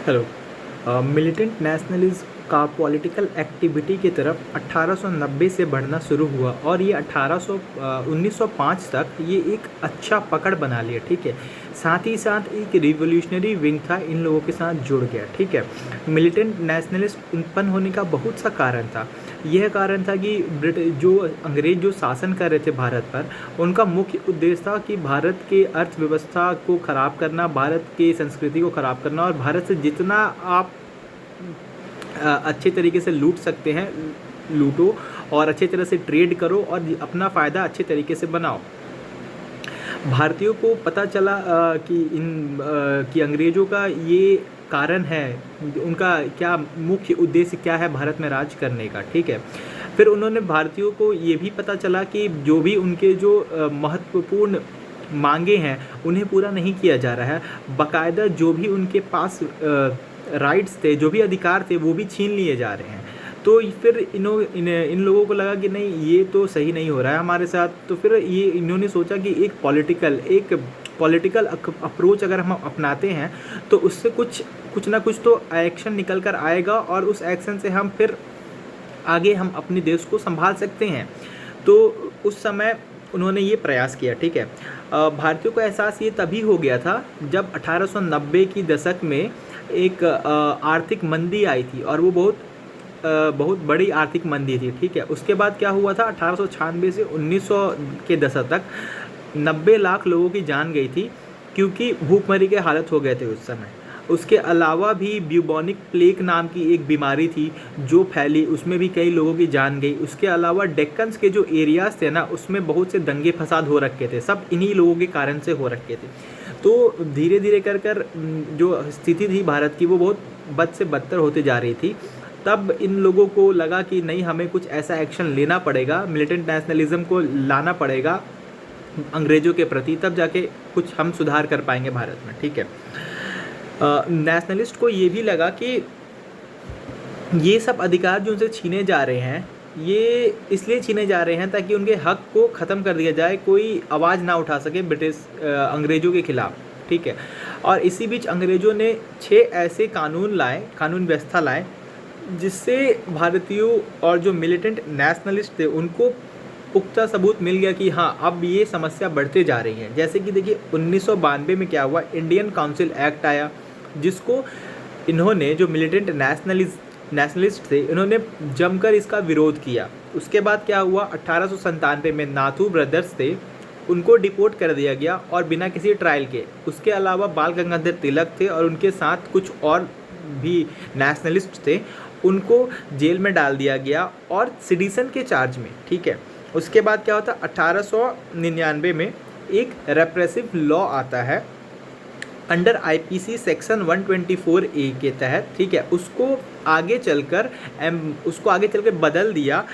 Hello. Militant nationalism का political activity की तरफ 1890 से बढ़ना शुरू हुआ और ये 1905 तक ये एक अच्छा पकड़ बना लिया। ठीक है, साथ ही साथ एक रिवोल्यूशनरी विंग था, इन लोगों के साथ जुड़ गया। ठीक है, मिलिटेंट नेशनलिस्ट उत्पन्न होने का बहुत सा कारण था। यह कारण था कि अंग्रेज जो शासन कर रहे थे भारत पर, उनका मुख्य उद्देश्य था कि भारत के अर्थव्यवस्था को ख़राब करना, भारत की संस्कृति को ख़राब करना और भारत से जितना आप अच्छे तरीके से लूट सकते हैं लूटो और अच्छे तरह से ट्रेड करो और अपना फ़ायदा अच्छे तरीके से बनाओ। भारतीयों को पता चला कि अंग्रेज़ों का ये कारण है, उनका क्या मुख्य उद्देश्य क्या है भारत में राज करने का। ठीक है, फिर उन्होंने भारतीयों को ये भी पता चला कि जो भी उनके जो महत्वपूर्ण मांगे हैं उन्हें पूरा नहीं किया जा रहा है, बाकायदा जो भी उनके पास राइट्स थे, जो भी अधिकार थे, वो भी छीन लिए जा रहे हैं। तो फिर इन लोगों को लगा कि नहीं, ये तो सही नहीं हो रहा है हमारे साथ। तो फिर इन्होंने सोचा कि एक पॉलिटिकल अप्रोच अगर हम अपनाते हैं तो उससे कुछ ना कुछ तो एक्शन निकल कर आएगा और उस एक्शन से हम फिर आगे हम अपने देश को संभाल सकते हैं। तो उस समय उन्होंने ये प्रयास किया। ठीक है, भारतीयों को एहसास ये तभी हो गया था जब 1890 की दशक में एक आर्थिक मंदी आई थी और वो बहुत बड़ी आर्थिक मंदी थी। ठीक है, उसके बाद क्या हुआ था, 1896 से 1900 के दशक तक 90 लाख लोगों की जान गई थी क्योंकि भूखमरी के हालत हो गए थे उस समय। उसके अलावा भी ब्यूबोनिक प्लेग नाम की एक बीमारी थी जो फैली, उसमें भी कई लोगों की जान गई। उसके अलावा डेक्कन्स के जो एरियाज़ थे ना, उसमें बहुत से दंगे फसाद हो रखे थे, सब इन्हीं लोगों के कारण से हो रखे थे। तो धीरे धीरे कर जो स्थिति थी भारत की, वो बहुत बद से बदतर होते जा रही थी। तब इन लोगों को लगा कि नहीं, हमें कुछ ऐसा एक्शन लेना पड़ेगा, मिलिटेंट नेशनलिज्म को लाना पड़ेगा अंग्रेज़ों के प्रति, तब जाके कुछ हम सुधार कर पाएंगे भारत में। ठीक है, नेशनलिस्ट को ये भी लगा कि ये सब अधिकार जो उनसे छीने जा रहे हैं, ये इसलिए छीने जा रहे हैं ताकि उनके हक को ख़त्म कर दिया जाए, कोई आवाज़ ना उठा सके अंग्रेज़ों के ख़िलाफ़। ठीक है, और इसी बीच अंग्रेज़ों ने 6 ऐसे कानून व्यवस्था लाए जिससे भारतीयों और जो मिलिटेंट नेशनलिस्ट थे उनको पुख्ता सबूत मिल गया कि हाँ, अब ये समस्या बढ़ते जा रही है। जैसे कि देखिए 1992 में क्या हुआ, इंडियन काउंसिल एक्ट आया, जिसको इन्होंने जो मिलिटेंट नेशनलिस्ट थे, इन्होंने जमकर इसका विरोध किया। उसके बाद क्या हुआ, 1897 में नाथू ब्रदर्स थे, उनको डिपोर्ट कर दिया गया और बिना किसी ट्रायल के। उसके अलावा बाल गंगाधर तिलक थे और उनके साथ कुछ और भी नेशनलिस्ट थे, उनको जेल में डाल दिया गया और सेडिशन के चार्ज में। ठीक है, उसके बाद क्या होता, 1899 में एक रेप्रेसिव लॉ आता है अंडर आईपीसी सेक्शन 124A के तहत। ठीक है, उसको आगे चलकर बदल दिया,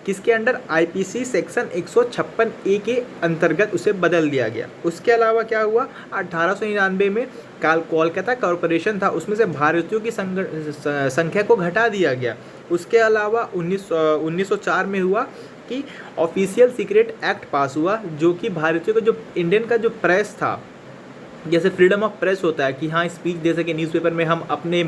किसके अंडर, आईपीसी सेक्शन 156A के अंतर्गत उसे बदल दिया गया। उसके अलावा क्या हुआ, 1899 में कोलकाता कॉरपोरेशन था, उसमें से भारतीयों की संख्या को घटा दिया गया। उसके अलावा 1904 में हुआ कि ऑफिशियल सीक्रेट एक्ट पास हुआ, जो कि भारतीयों का जो इंडियन का जो प्रेस था, जैसे फ्रीडम ऑफ प्रेस होता है कि हाँ, स्पीच दे सके न्यूज़पेपर में, हम अपने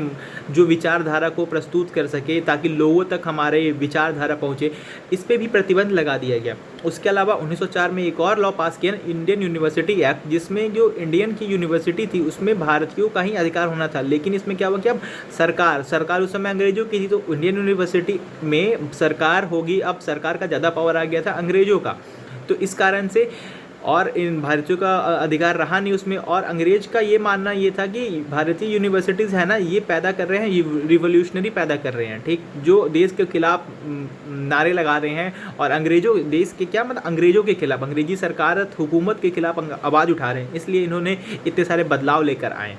जो विचारधारा को प्रस्तुत कर सके ताकि लोगों तक हमारे विचारधारा पहुँचे, इस पर भी प्रतिबंध लगा दिया गया। उसके अलावा 1904 में एक और लॉ पास किया, इंडियन यूनिवर्सिटी एक्ट, जिसमें जो इंडियन की यूनिवर्सिटी थी उसमें भारतीयों का ही अधिकार होना था। लेकिन इसमें क्या हुआ कि अब सरकार उस समय अंग्रेजों की थी, तो इंडियन यूनिवर्सिटी में सरकार होगी, अब सरकार का ज़्यादा पावर आ गया था अंग्रेज़ों का। तो इस कारण से और इन भारतीयों का अधिकार रहा नहीं उसमें। और अंग्रेज का ये मानना ये था कि भारतीय यूनिवर्सिटीज़ है ना, ये पैदा कर रहे हैं, ये रिवोल्यूशनरी पैदा कर रहे हैं। ठीक, जो देश के खिलाफ नारे लगा रहे हैं और देश के क्या मतलब अंग्रेज़ों के खिलाफ, अंग्रेजी सरकार हुकूमत के खिलाफ आवाज़ उठा रहे हैं, इसलिए इन्होंने इतने सारे बदलाव लेकर आए।